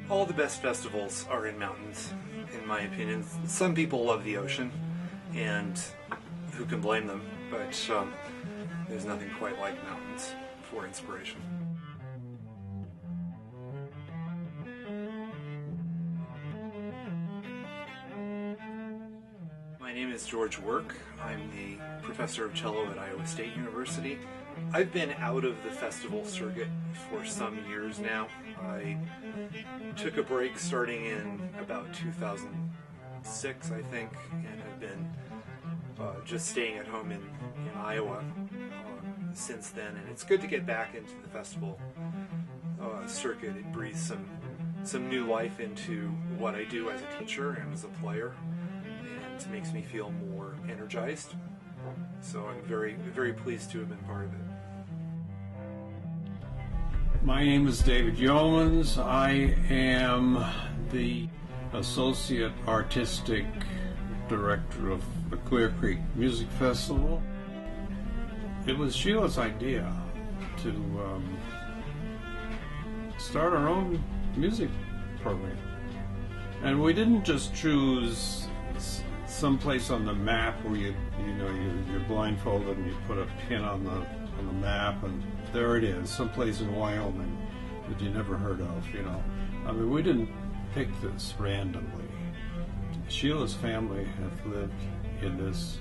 All the best festivals are in mountains, in my opinion. Some people love the ocean, and who can blame them, but there's nothing quite like mountains for inspiration. My name is George Work. I'm the professor of cello at Iowa State University. I've been out of the festival circuit for some years now. I took a break starting in about 2006, I think, and have been just staying at home in Iowa since then. And it's good to get back into the festival circuit. It breathes some new life into what I do as a teacher and as a player, and makes me feel more energized. So I'm very, very pleased to have been part of it. My name is David Yeomans. I am the Associate Artistic Director of the Clear Creek Music Festival. It was Sheila's idea to start our own music program. And we didn't just choose someplace on the map where you're blindfolded and you put a pin on the map and there it is, someplace in Wyoming that you never heard of, I mean, we didn't pick this randomly. Sheila's family have lived in this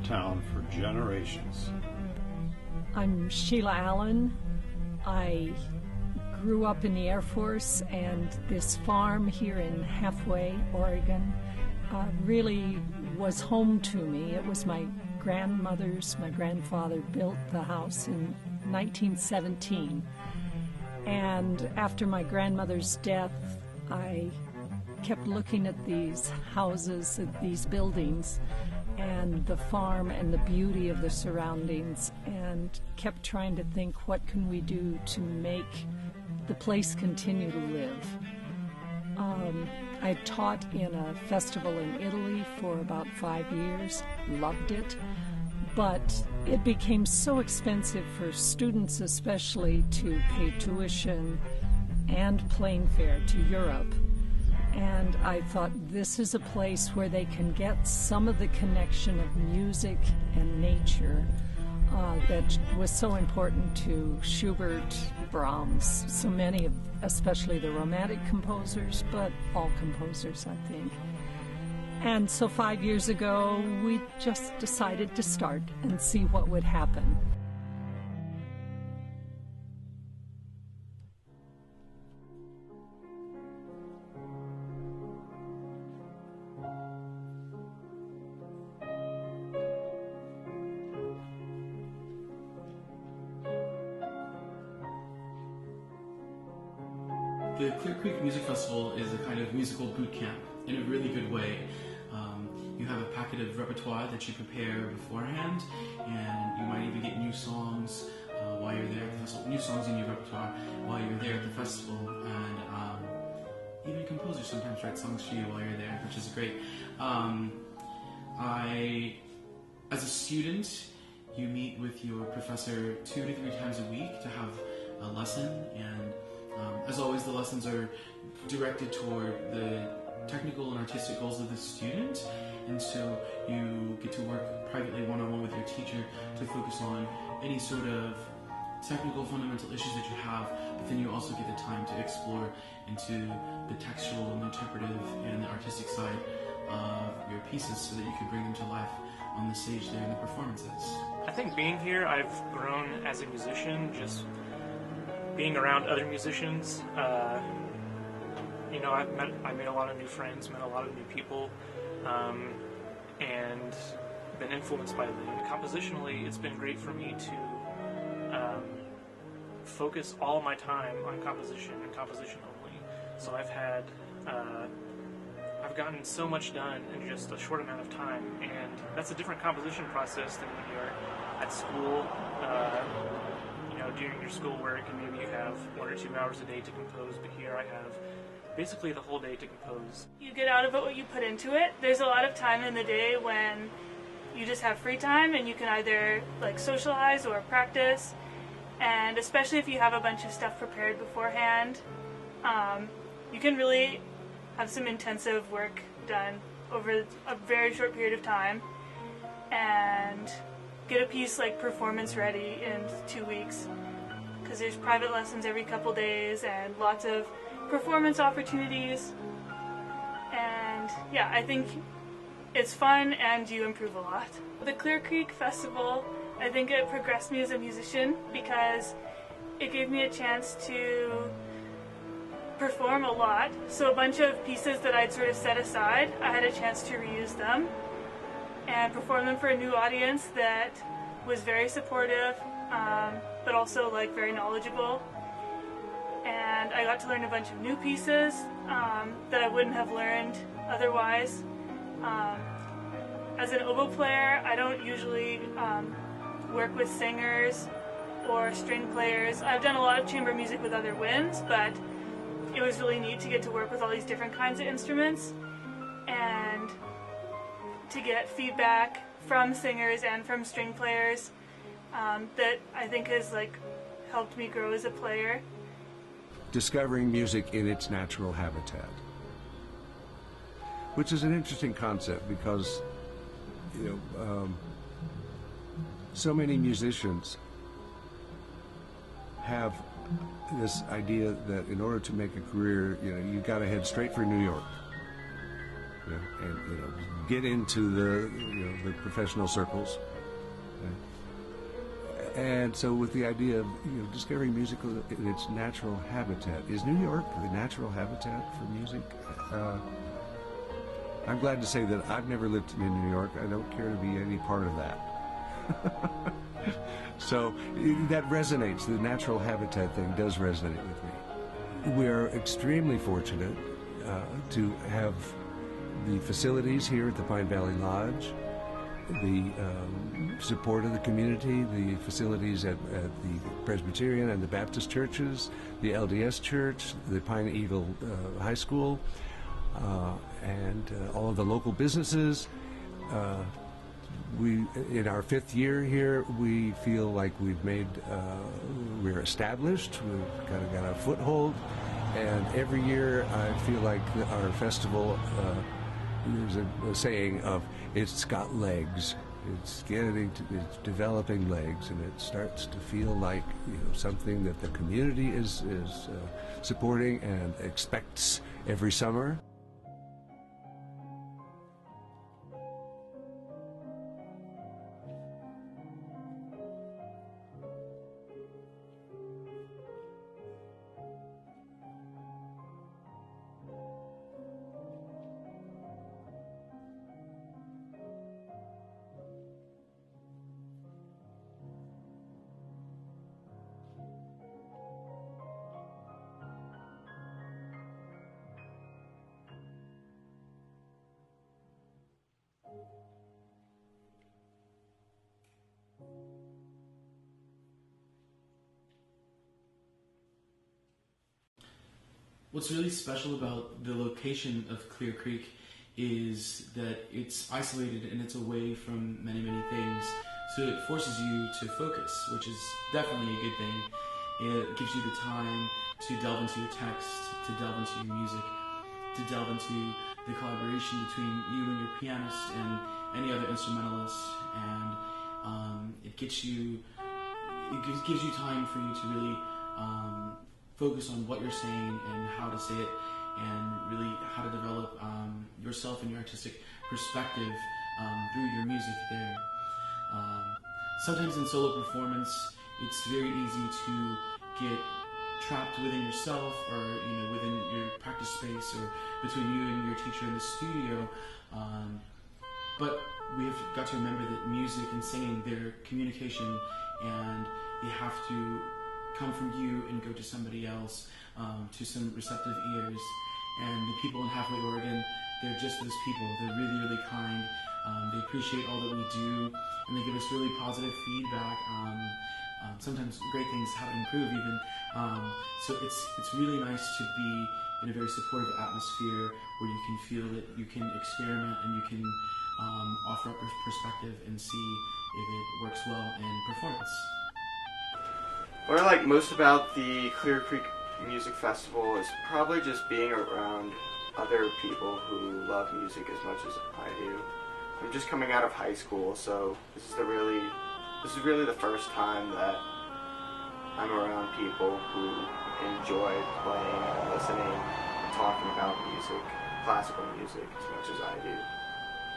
town for generations. I'm Sheila Allen. I grew up in the Air Force, and this farm here in Halfway, Oregon, really was home to me. It was my grandfather built the house in 1917. And after my grandmother's death, I kept looking at these houses, at these buildings, and the farm and the beauty of the surroundings, and kept trying to think, what can we do to make the place continue to live? I taught in a festival in Italy for about 5 years, loved it, but it became so expensive for students especially to pay tuition and plane fare to Europe. And I thought, this is a place where they can get some of the connection of music and nature that was so important to Schubert, Brahms, so many of, especially the Romantic composers, but all composers, I think. And so 5 years ago, we just decided to start and see what would happen. The Clear Creek Music Festival is a kind of musical boot camp in a really good way. You have a packet of repertoire that you prepare beforehand, and you might even get new songs while you're there at the festival, new songs in your repertoire while you're there at the festival, and even composers sometimes write songs for you while you're there, which is great. As a student, you meet with your professor 2 to 3 times a week to have a lesson, and as always, the lessons are directed toward the technical and artistic goals of the student, and so you get to work privately one-on-one with your teacher to focus on any sort of technical fundamental issues that you have, but then you also get the time to explore into the textual and interpretive and the artistic side of your pieces so that you can bring them to life on the stage there in the performances. I think being here, I've grown as a musician, just being around other musicians. I made a lot of new friends, met a lot of new people, and been influenced by them. Compositionally, it's been great for me to focus all my time on composition and composition only. So I've gotten so much done in just a short amount of time, and that's a different composition process than when you're at school, doing your schoolwork, and maybe you have 1 or 2 hours a day to compose, but here I have basically the whole day to compose. You get out of it what you put into it. There's a lot of time in the day when you just have free time and you can either like socialize or practice, and especially if you have a bunch of stuff prepared beforehand, you can really have some intensive work done over a very short period of time and get a piece like performance ready in 2 weeks, because there's private lessons every couple days and lots of performance opportunities. And yeah, I think it's fun and you improve a lot. The Clear Creek Festival, I think it progressed me as a musician because it gave me a chance to perform a lot. So a bunch of pieces that I'd sort of set aside, I had a chance to reuse them and perform them for a new audience that was very supportive, but also like very knowledgeable. And I got to learn a bunch of new pieces that I wouldn't have learned otherwise. As an oboe player, I don't usually work with singers or string players. I've done a lot of chamber music with other winds, but it was really neat to get to work with all these different kinds of instruments and to get feedback from singers and from string players that I think has like helped me grow as a player. Discovering music in its natural habitat, which is an interesting concept because so many musicians have this idea that in order to make a career, you got to head straight for New York, and get into the professional circles. And so with the idea of discovering music in its natural habitat, is New York the natural habitat for music? I'm glad to say that I've never lived in New York. I don't care to be any part of that. So that resonates. The natural habitat thing does resonate with me. We're extremely fortunate to have the facilities here at the Pine Valley Lodge, the support of the community, the facilities at the Presbyterian and the Baptist churches, the LDS Church, the Pine Eagle High School, and all of the local businesses. In our 5th year here, we feel like we're established, we've kind of got a foothold, and every year I feel like our festival, there's a saying of, it's got legs. It's developing legs, and it starts to feel like something that the community is supporting and expects every summer. What's really special about the location of Clear Creek is that it's isolated and it's away from many things. So it forces you to focus, which is definitely a good thing. It gives you the time to delve into your text, to delve into your music, to delve into the collaboration between you and your pianist and any other instrumentalist. And it gives you time for you to really focus on what you're saying and how to say it, and really how to develop yourself and your artistic perspective through your music there. Sometimes in solo performance, it's very easy to get trapped within yourself, or within your practice space, or between you and your teacher in the studio. But we've got to remember that music and singing, they're communication, and they have to come from you and go to somebody else, to some receptive ears. And the people in Halfway, Oregon, they're just those people. They're really, really kind. They appreciate all that we do, and they give us really positive feedback on sometimes great things, how to improve even. So it's really nice to be in a very supportive atmosphere where you can feel that you can experiment and you can offer up your perspective and see if it works well in performance. What I like most about the Clear Creek Music Festival is probably just being around other people who love music as much as I do. I'm just coming out of high school, so this is really the first time that I'm around people who enjoy playing and listening and talking about music, classical music, as much as I do.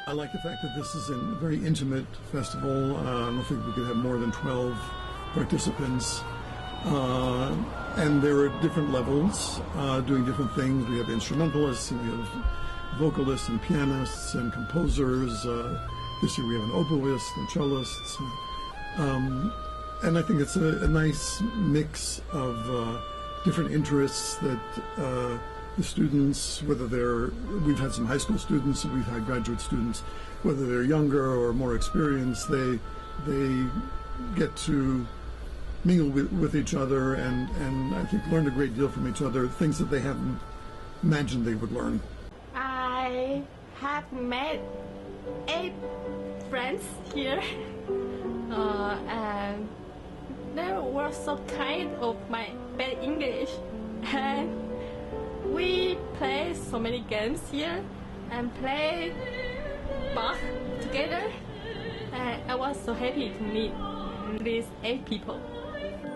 I like the fact that this is a very intimate festival. I don't think we could have more than 12 participants. And there are different levels doing different things. We have instrumentalists, and we have vocalists and pianists and composers. This year we have an oboist and cellists. And I think it's a nice mix of different interests that the students, we've had some high school students, we've had graduate students, whether they're younger or more experienced, they get to mingle with each other and I think learn a great deal from each other, things that they haven't imagined they would learn. I have met 8 friends here, and they were so kind of my bad English, and we play so many games here and play Bach together, and I was so happy to meet these 8 people.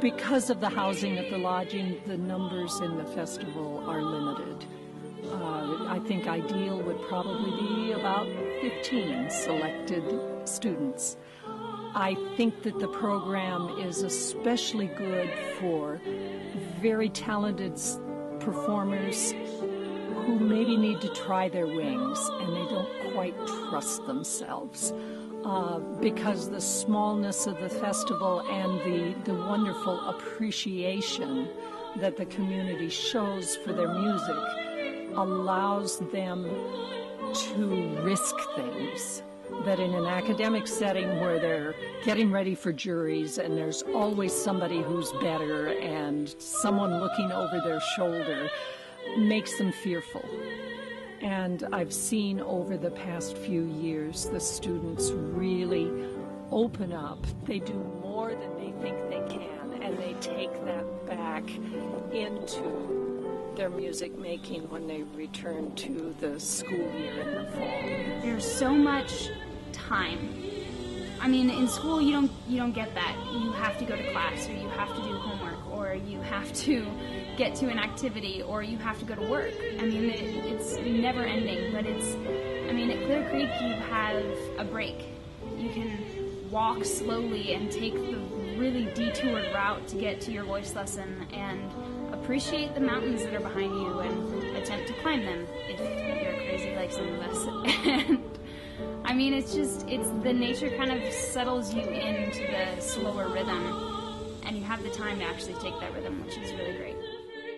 Because of the housing at the lodging, the numbers in the festival are limited. I think ideal would probably be about 15 selected students. I think that the program is especially good for very talented performers who maybe need to try their wings and they don't quite trust themselves. Because the smallness of the festival and the wonderful appreciation that the community shows for their music allows them to risk things that in an academic setting where they're getting ready for juries and there's always somebody who's better and someone looking over their shoulder makes them fearful. And I've seen over the past few years the students really open up. They do more than they think they can, and they take that back into their music making when they return to the school year in the fall. There's so much time. I mean, in school you don't get that. You have to go to class, or you have to do homework, or you have to get to an activity, or you have to go to work. I mean, it's never ending, but I mean, at Clear Creek you have a break. You can walk slowly and take the really detoured route to get to your voice lesson and appreciate the mountains that are behind you and attempt to climb them if you're crazy like some of us. And I mean, it's the nature kind of settles you into the slower rhythm, and you have the time to actually take that rhythm, which is really great.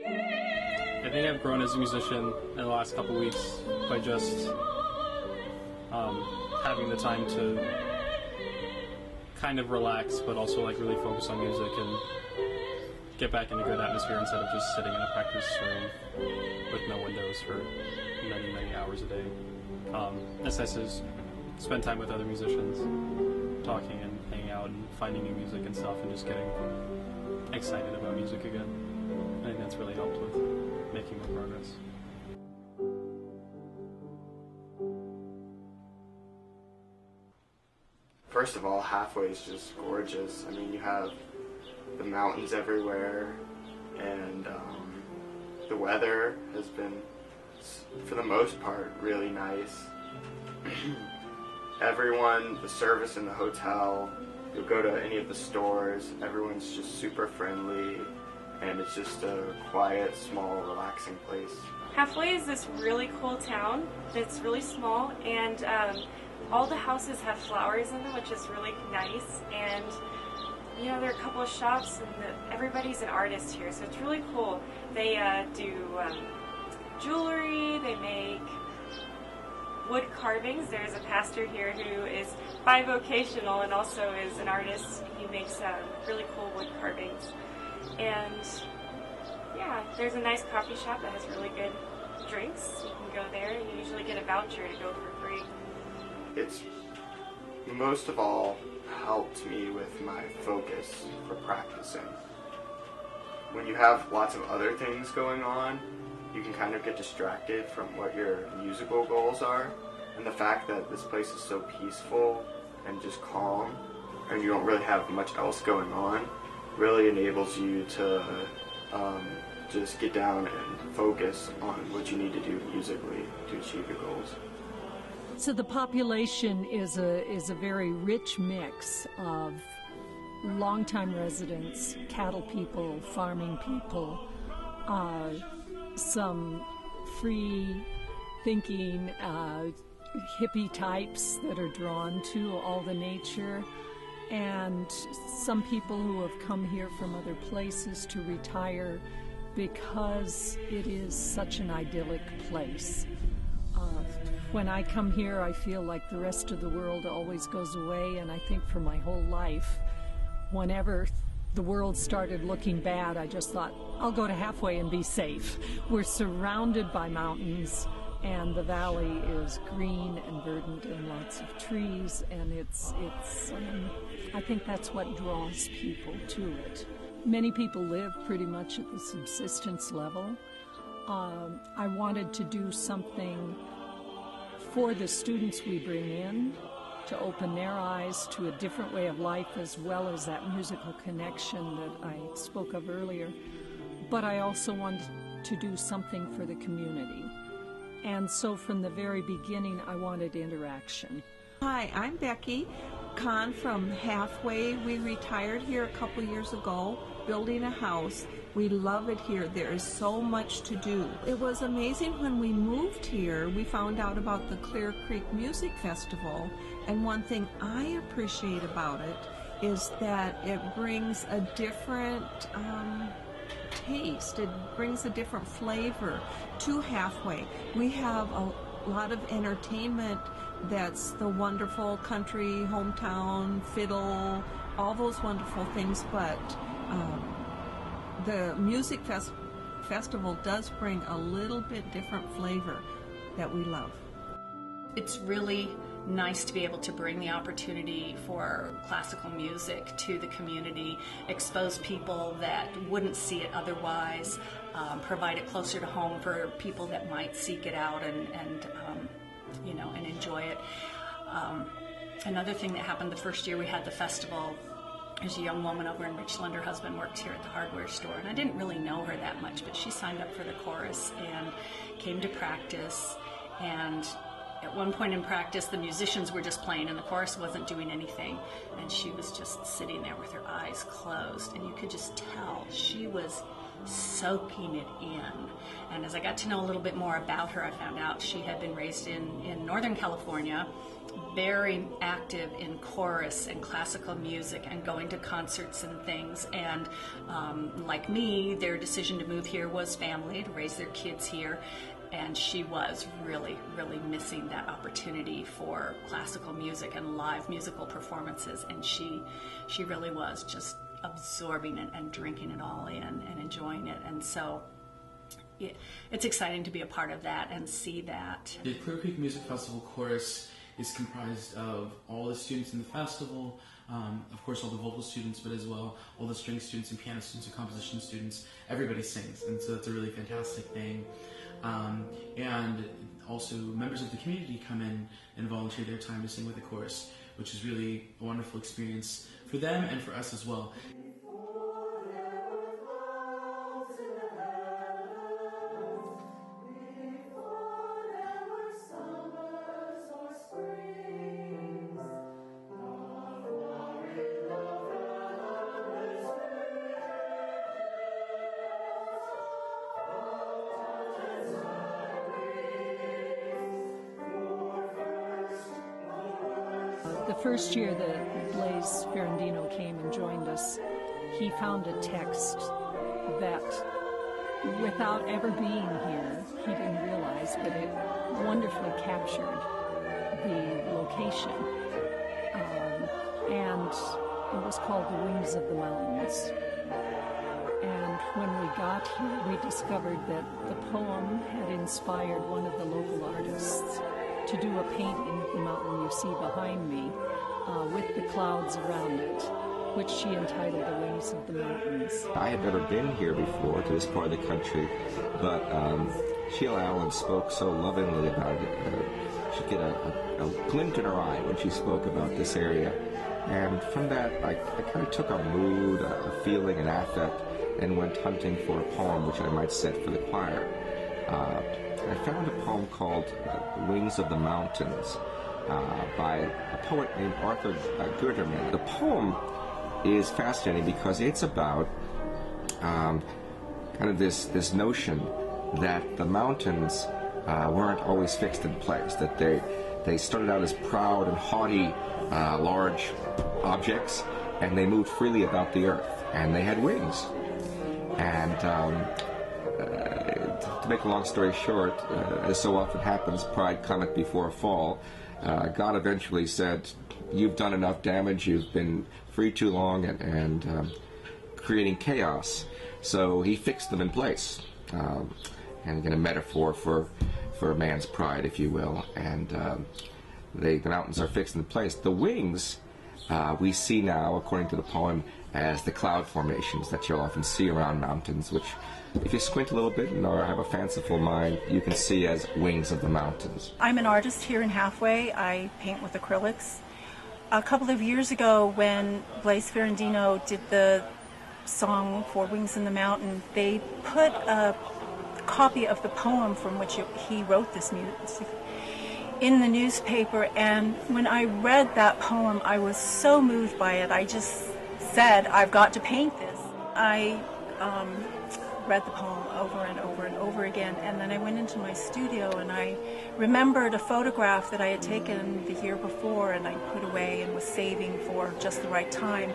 I think I've grown as a musician in the last couple weeks by just having the time to kind of relax, but also like really focus on music and get back in a good atmosphere instead of just sitting in a practice room with no windows for many, many hours a day. It's nice to spend time with other musicians, talking and hanging out and finding new music and stuff and just getting excited about music again. I think that's really helped with making more progress. First of all, Halfway is just gorgeous. I mean, you have the mountains everywhere, and the weather has been, for the most part, really nice. Everyone, the service in the hotel, you'll go to any of the stores, everyone's just super friendly, and it's just a quiet, small, relaxing place. Halfway is this really cool town. It's really small, and all the houses have flowers in them, which is really nice. And you know, there are a couple of shops, and everybody's an artist here, so it's really cool. They do jewelry, they make wood carvings. There's a pastor here who is bivocational and also is an artist. He makes really cool wood carvings. And yeah, there's a nice coffee shop that has really good drinks. You can go there. You usually get a voucher to go for free. It's most of all helped me with my focus for practicing. When you have lots of other things going on, you can kind of get distracted from what your musical goals are. And the fact that this place is so peaceful and just calm, and you don't really have much else going on, really enables you to just get down and focus on what you need to do musically to achieve your goals. So the population is a very rich mix of longtime residents, cattle people, farming people, some free-thinking hippie types that are drawn to all the nature, and some people who have come here from other places to retire because it is such an idyllic place. When I come here, I feel like the rest of the world always goes away, and I think for my whole life, whenever the world started looking bad, I just thought, I'll go to halfway and be safe. We're surrounded by mountains, and the valley is green and verdant and lots of trees, and I think that's what draws people to it. Many people live pretty much at the subsistence level. I wanted to do something for the students we bring in, to open their eyes to a different way of life, as well as that musical connection that I spoke of earlier. But I also wanted to do something for the community. And so from the very beginning, I wanted interaction. Hi, I'm Becky Kahn from Halfway. We retired here a couple years ago, building a house. We love it here. There is so much to do. It was amazing when we moved here. We found out about the Clear Creek Music Festival, and one thing I appreciate about it is that it brings a different taste. It brings a different flavor to Halfway. We have a lot of entertainment that's the wonderful country, hometown, fiddle, all those wonderful things, but the music festival does bring a little bit different flavor that we love. It's really nice to be able to bring the opportunity for classical music to the community, expose people that wouldn't see it otherwise, provide it closer to home for people that might seek it out and enjoy it. Another thing that happened the first year we had the festival, there's a young woman over in Richland. Her husband worked here at the hardware store, and I didn't really know her that much, but she signed up for the chorus and came to practice. And at one point in practice, the musicians were just playing and the chorus wasn't doing anything, and she was just sitting there with her eyes closed, and you could just tell she was soaking it in. And as I got to know a little bit more about her, I found out she had been raised in Northern California, very active in chorus and classical music and going to concerts and things. And like me, their decision to move here was family, to raise their kids here. And she was really, really missing that opportunity for classical music and live musical performances. And she really was just absorbing it and drinking it all in and enjoying it. And so it's exciting to be a part of that and see that. The Clear Creek Music Festival chorus is comprised of all the students in the festival, of course all the vocal students, but as well all the string students and piano students and composition students. Everybody sings, and so it's a really fantastic thing. And also members of the community come in and volunteer their time to sing with the chorus, which is really a wonderful experience for them and for us as well. The first year that Blaise Ferrandino came and joined us, he found a text that, without ever being here, he didn't realize, but it wonderfully captured the location. And it was called The Wings of the Mountains. And when we got here, we discovered that the poem had inspired one of the local artists to do a painting of the mountain you see behind me with the clouds around it, which she entitled The Wings of the Mountains. I had never been here before to this part of the country, but Sheila Allen spoke so lovingly about it. She'd get a glint in her eye when she spoke about this area. And from that, I kind of took a mood, a feeling, an affect, and went hunting for a poem which I might set for the choir. I found a poem called Wings of the Mountains by a poet named Arthur Guterman. The poem is fascinating because it's about kind of this notion that the mountains weren't always fixed in place, that they started out as proud and haughty large objects, and they moved freely about the earth, and they had wings. And to make a long story short, as so often happens, pride cometh before a fall. God eventually said, you've done enough damage, you've been free too long, and creating chaos. So he fixed them in place. And again, a metaphor for man's pride, if you will. And the mountains are fixed in place. The wings we see now, according to the poem, as the cloud formations that you'll often see around mountains, which, if you squint a little bit or have a fanciful mind, you can see as wings of the mountains. I'm an artist here in Halfway. I paint with acrylics. A couple of years ago, when Blaise Ferrandino did the song for Wings in the Mountain, they put a copy of the poem from which he wrote this music in the newspaper, and when I read that poem, I was so moved by it. I just said, I've got to paint this. I read the poem over and over and over again, and then I went into my studio and I remembered a photograph that I had taken the year before and I put away and was saving for just the right time.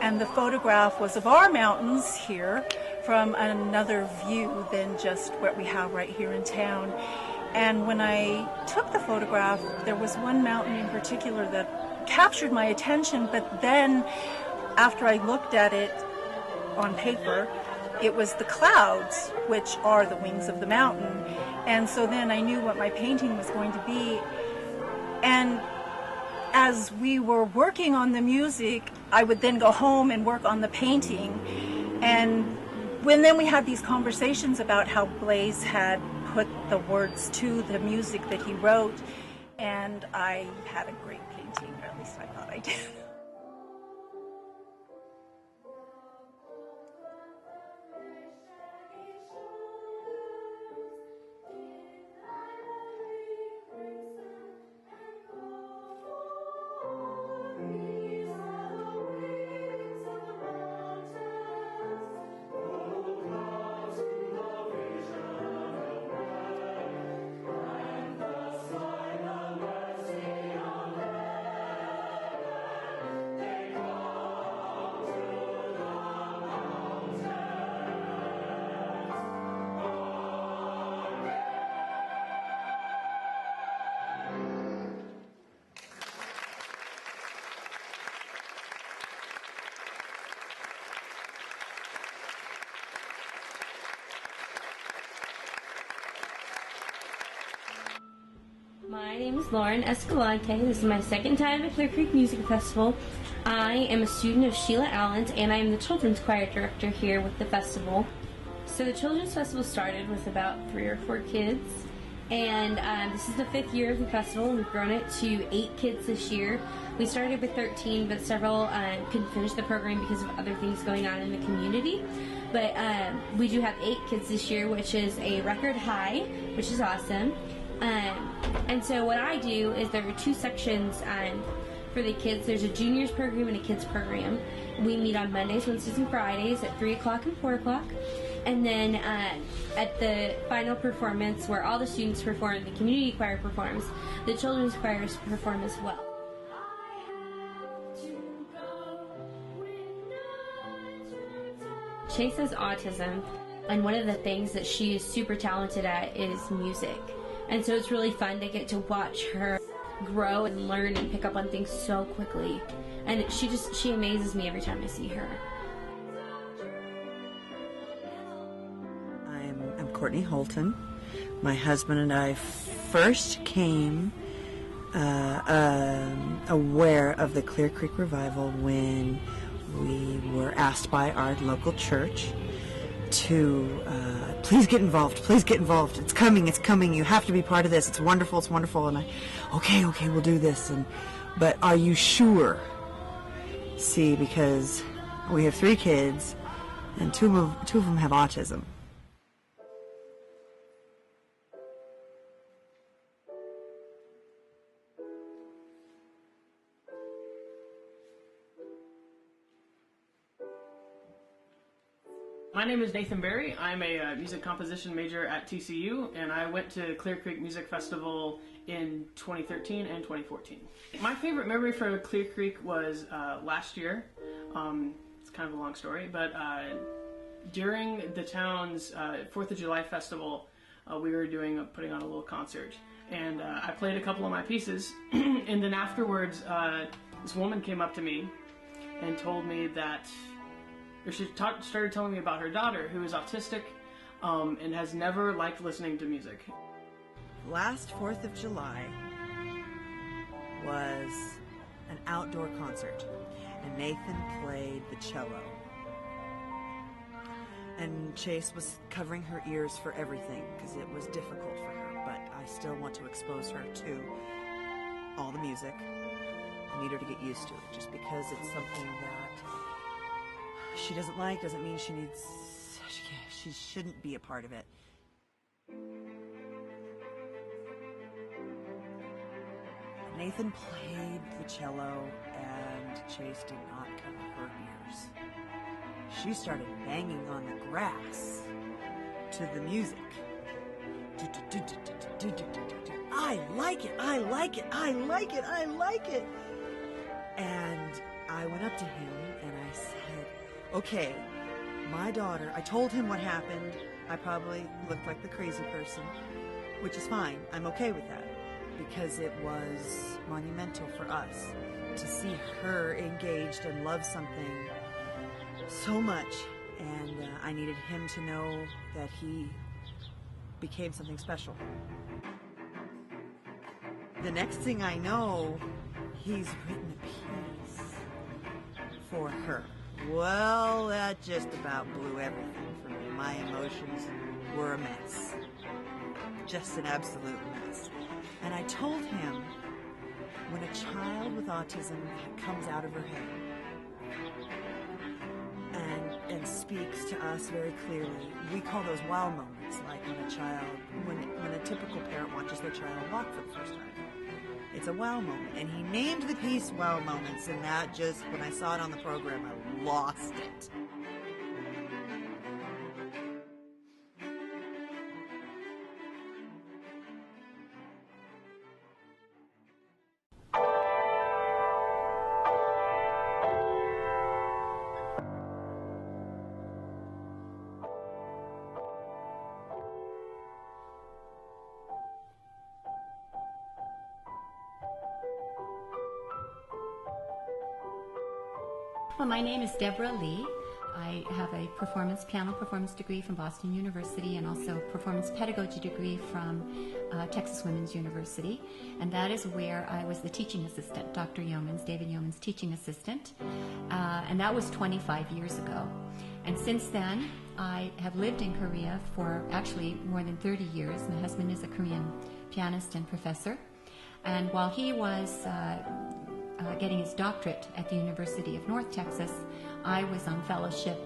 And the photograph was of our mountains here from another view than just what we have right here in town. And when I took the photograph, there was one mountain in particular that captured my attention, but then after I looked at it on paper, it was the clouds, which are the wings of the mountain. And so then I knew what my painting was going to be. And as we were working on the music, I would then go home and work on the painting. And then we had these conversations about how Blaise had put the words to the music that he wrote, and I had a great painting, or at least I thought I did. My name is Lauren Escalante. This is my second time at Clear Creek Music Festival. I am a student of Sheila Allen's, and I am the children's choir director here with the festival. So the children's festival started with about 3 or 4 kids, and this is the 5th year of the festival, and we've grown it to 8 kids this year. We started with 13, but several couldn't finish the program because of other things going on in the community. But we do have 8 kids this year, which is a record high, which is awesome. And so what I do is there are 2 sections for the kids. There's a juniors program and a kids program. We meet on Mondays, Wednesdays, and Fridays at 3 o'clock and 4 o'clock. And then at the final performance, where all the students perform, the community choir performs, the children's choirs perform as well. Chase has autism, and one of the things that she is super talented at is music. And so it's really fun to get to watch her grow and learn and pick up on things so quickly. And she amazes me every time I see her. I'm Courtney Holton. My husband and I first came aware of the Clear Creek Revival when we were asked by our local church to please get involved, it's coming, you have to be part of this, it's wonderful, and okay, we'll do this, but are you sure? See, because we have 3 kids and two of them have autism. My name is Nathan Berry. I'm a music composition major at TCU, and I went to Clear Creek Music Festival in 2013 and 2014. My favorite memory for Clear Creek was last year. It's kind of a long story, but during the town's 4th of July festival, we were putting on a little concert, and I played a couple of my pieces, and then afterwards, this woman came up to me and told me that she started telling me about her daughter, who is autistic and has never liked listening to music. Last 4th of July was an outdoor concert, and Nathan played the cello. And Chase was covering her ears for everything, because it was difficult for her, but I still want to expose her to all the music. I need her to get used to it, just because it's something that she doesn't like doesn't mean she shouldn't be a part of it. Nathan played the cello and Chase did not cover her ears. She started banging on the grass to the music. I like it. And I went up to him and I said, okay, my daughter, I told him what happened. I probably looked like the crazy person, which is fine. I'm okay with that, because it was monumental for us to see her engaged and love something so much, and I needed him to know that he became something special. The next thing I know, he's written a piece for her. Well, that just about blew everything for me. My emotions were a mess. Just an absolute mess. And I told him, when a child with autism comes out of her head and speaks to us very clearly, we call those wow moments, like when a typical parent watches their child walk for the first time. It's a wow moment, and he named the piece Wow Moments, and that just, when I saw it on the program, I lost it. Well, my name is Debra Lee. I have a piano performance degree from Boston University and also a performance pedagogy degree from Texas Women's University. And that is where I was the teaching assistant, Dr. David Yeoman's teaching assistant. And that was 25 years ago. And since then, I have lived in Korea for actually more than 30 years. My husband is a Korean pianist and professor. And while he was getting his doctorate at the University of North Texas, I was on fellowship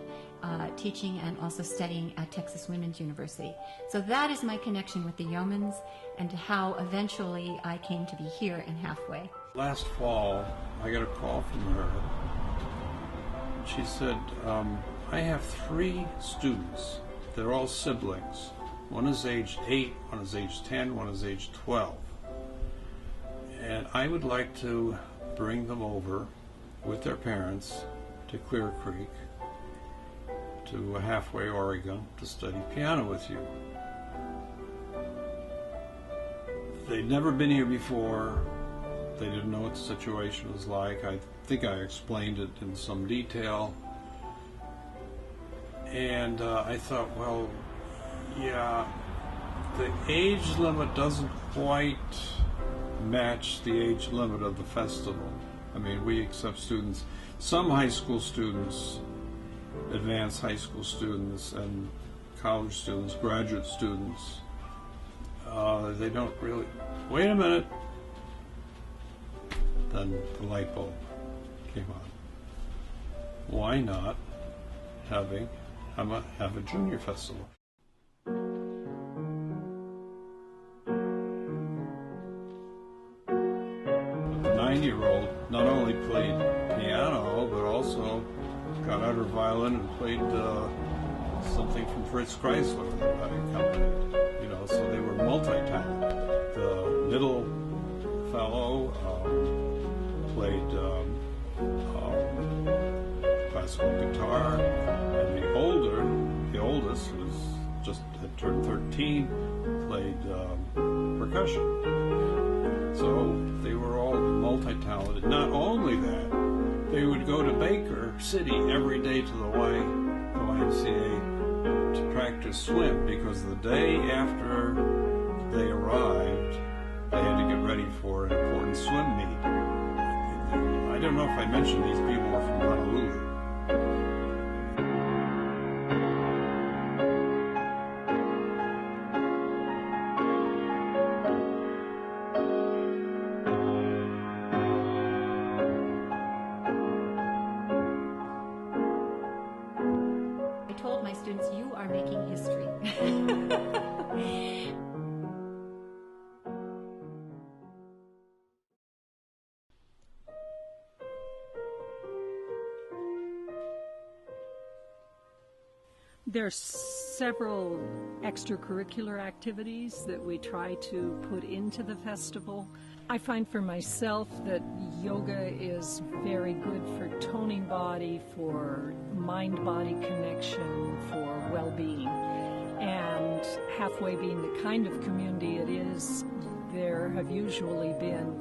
teaching and also studying at Texas Women's University. So that is my connection with the Yeomans and how eventually I came to be here in Halfway. Last fall, I got a call from her. She said, I have 3 students. They're all siblings. One is age 8, one is age 10, one is age 12. And I would like to bring them over with their parents to Clear Creek to Halfway, Oregon to study piano with you. They'd never been here before. They didn't know what the situation was like. I think I explained it in some detail. And I thought, well, yeah, the age limit doesn't quite match the age limit of the festival. I mean, we accept students, some high school students, advanced high school students, and college students, graduate students. They don't really, wait a minute. Then the light bulb came on. Why not have a junior festival? The 9-year-old not only played piano, but also got out her violin and played something from Fritz Kreisler that accompanied. You know, so they were multi-talented. The middle fellow played classical guitar, and the oldest, who was just had turned 13, played percussion. So they were all multi-talented. Not only that, they would go to Baker City every day to the YMCA to practice swim, because the day after they arrived, they had to get ready for an important swim meet. I don't know if I mentioned these people are from Honolulu. I told my students, you are making history. There's several extracurricular activities that we try to put into the festival. I find for myself that yoga is very good for toning body, for mind-body connection, for well-being. And Halfway being the kind of community it is, there have usually been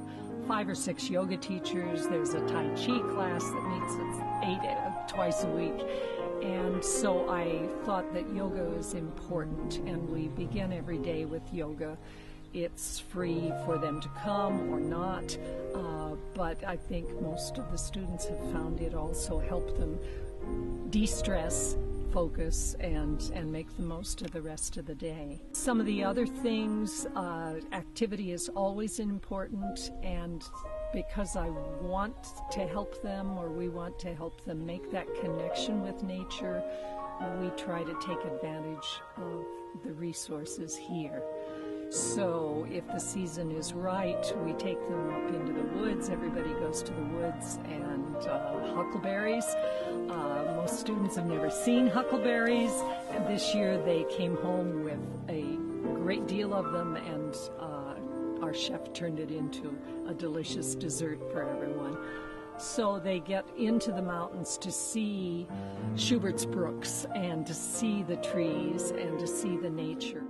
5 or 6 yoga teachers. There's a Tai Chi class that meets at 8 twice a week. And so I thought that yoga is important, and we begin every day with yoga. It's free for them to come or not, but I think most of the students have found it also help them de-stress, focus, and make the most of the rest of the day. Some of the other things, activity is always important, and because I want to help them, or we want to help them make that connection with nature, we try to take advantage of the resources here. So if the season is right, we take them up into the woods. Everybody goes to the woods, and huckleberries. Most students have never seen huckleberries, and this year they came home with a great deal of them, and our chef turned it into a delicious dessert for everyone. So they get into the mountains to see Schubert's brooks, and to see the trees, and to see the nature.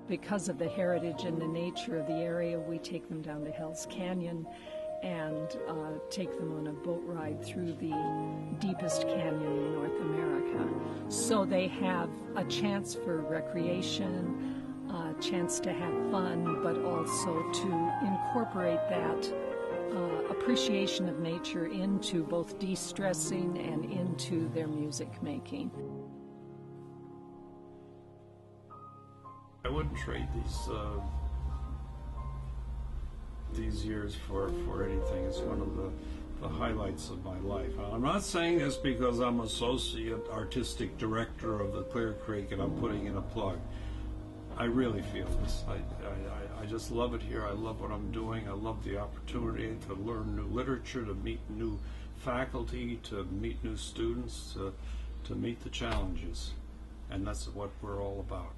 Because of the heritage and the nature of the area, we take them down to Hell's Canyon and take them on a boat ride through the deepest canyon in North America. So they have a chance for recreation, a chance to have fun, but also to incorporate that appreciation of nature into both de-stressing and into their music making. I wouldn't trade these years for anything. It's one of the highlights of my life. I'm not saying this because I'm associate artistic director of the Clear Creek and I'm putting in a plug. I really feel this. I just love it here. I love what I'm doing. I love the opportunity to learn new literature, to meet new faculty, to meet new students, to meet the challenges. And that's what we're all about.